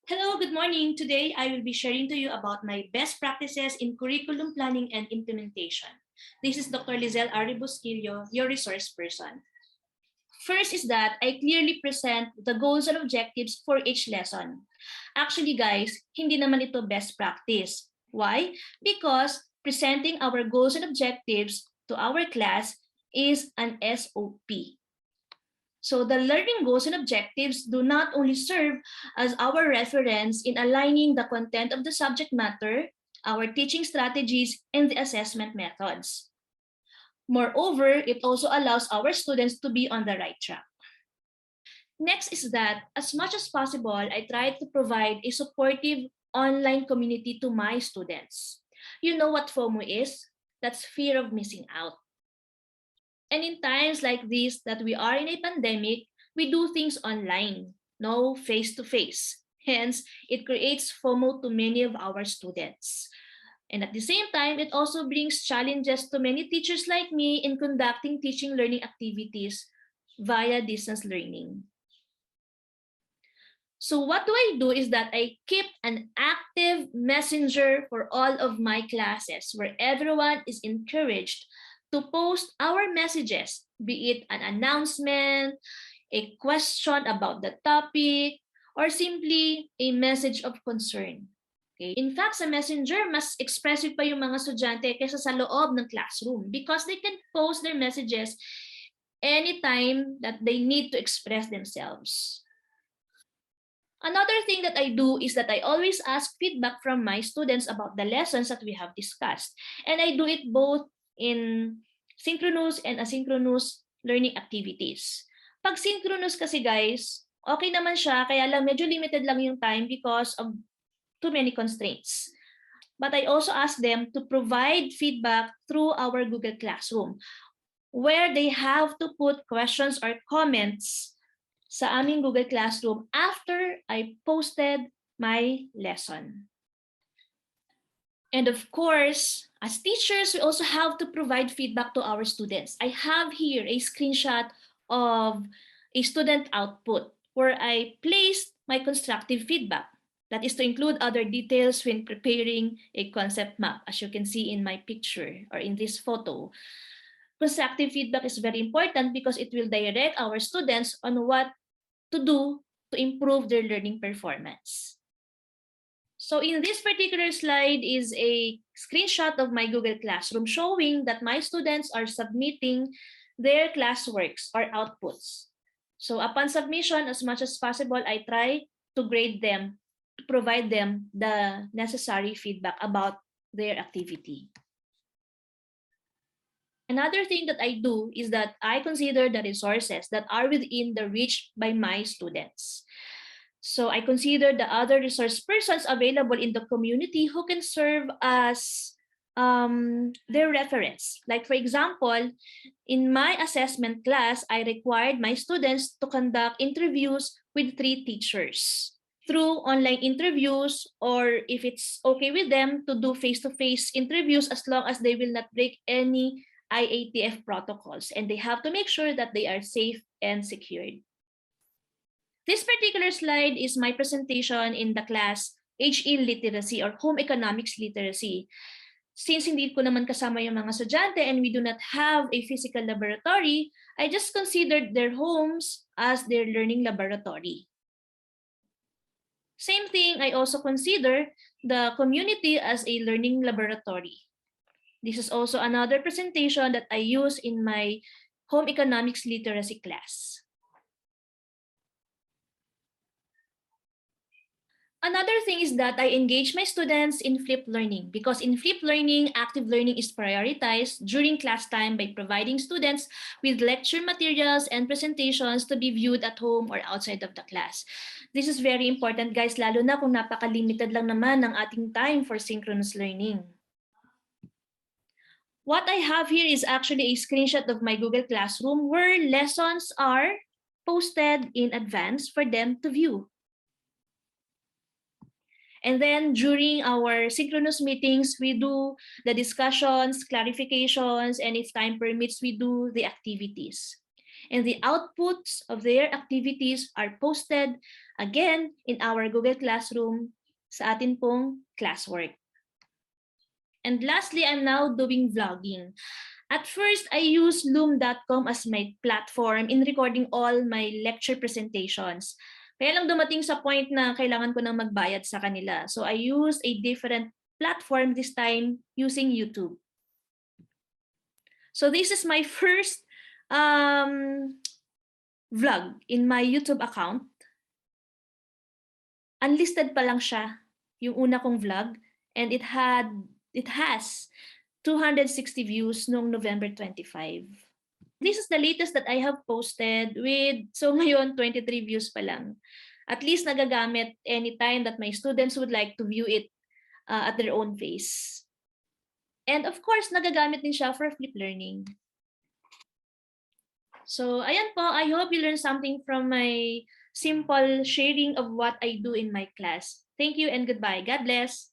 Hello, good morning. Today, I will be sharing to you about my best practices in curriculum planning and implementation. This is Dr. Lizelle Aribusquillo, your resource person. First is that I clearly present the goals and objectives for each lesson. Actually, guys, hindi naman ito best practice. Why? Because presenting our goals and objectives to our class is an SOP. So the learning goals and objectives do not only serve as our reference in aligning the content of the subject matter, our teaching strategies, and the assessment methods. Moreover, it also allows our students to be on the right track. Next is that, as much as possible, I try to provide a supportive online community to my students. You know what FOMO is? That's fear of missing out. And in times like this that we are in a pandemic, we do things online, no face-to-face. Hence, it creates FOMO to many of our students. And at the same time, it also brings challenges to many teachers like me in conducting teaching learning activities via distance learning. So what do I do is that I keep an active messenger for all of my classes where everyone is encouraged to post our messages, be it an announcement, a question about the topic, or simply a message of concern. Okay. In fact, sa messenger, mas expressive pa yung mga estudyante kaysa sa loob ng classroom because they can post their messages anytime that they need to express themselves. Another thing that I do is that I always ask feedback from my students about the lessons that we have discussed. And I do it both in synchronous and asynchronous learning activities. Pag synchronous kasi guys, okay naman siya, kaya lang medyo limited lang yung time because of too many constraints. But I also ask them to provide feedback through our Google Classroom, where they have to put questions or comments sa aming Google Classroom after I posted my lesson. And of course, as teachers, we also have to provide feedback to our students. I have here a screenshot of a student output where I placed my constructive feedback. That is to include other details when preparing a concept map, as you can see in my picture or in this photo. Constructive feedback is very important because it will direct our students on what to do to improve their learning performance. So in this particular slide is a screenshot of my Google Classroom showing that my students are submitting their classworks or outputs. So upon submission, as much as possible, I try to grade them, to provide them the necessary feedback about their activity. Another thing that I do is that I consider the resources that are within the reach by my students. So I consider the other resource persons available in the community who can serve as their reference. Like for example, in my assessment class, I required my students to conduct interviews with 3 teachers through online interviews, or if it's okay with them to do face-to-face interviews as long as they will not break any IATF protocols, and they have to make sure that they are safe and secured. This particular slide is my presentation in the class HE Literacy or Home Economics Literacy. Since hindi ko naman kasama yung mga estudyante and we do not have a physical laboratory, I just considered their homes as their learning laboratory. Same thing, I also consider the community as a learning laboratory. This is also another presentation that I use in my Home Economics Literacy class. Another thing is that I engage my students in flipped learning because in flipped learning, active learning is prioritized during class time by providing students with lecture materials and presentations to be viewed at home or outside of the class. This is very important, guys, lalo na kung napaka-limited lang naman ng ating time for synchronous learning. What I have here is actually a screenshot of my Google Classroom where lessons are posted in advance for them to view. And then during our synchronous meetings, we do the discussions, clarifications, and if time permits, we do the activities. And the outputs of their activities are posted again in our Google Classroom sa atin pong classwork. And lastly, I'm now doing vlogging. At first, I used loom.com as my platform in recording all my lecture presentations. Kaya lang dumating sa point na kailangan ko nang magbayad sa kanila. So I used a different platform this time using YouTube. So this is my first vlog in my YouTube account. Unlisted pa lang siya, yung una kong vlog, and it has 260 views noong November 25. This is the latest that I have posted so ngayon 23 views pa lang. At least nagagamit anytime that my students would like to view it at their own pace. And of course, nagagamit din siya for flip learning. So, ayan po, I hope you learned something from my simple sharing of what I do in my class. Thank you and goodbye. God bless.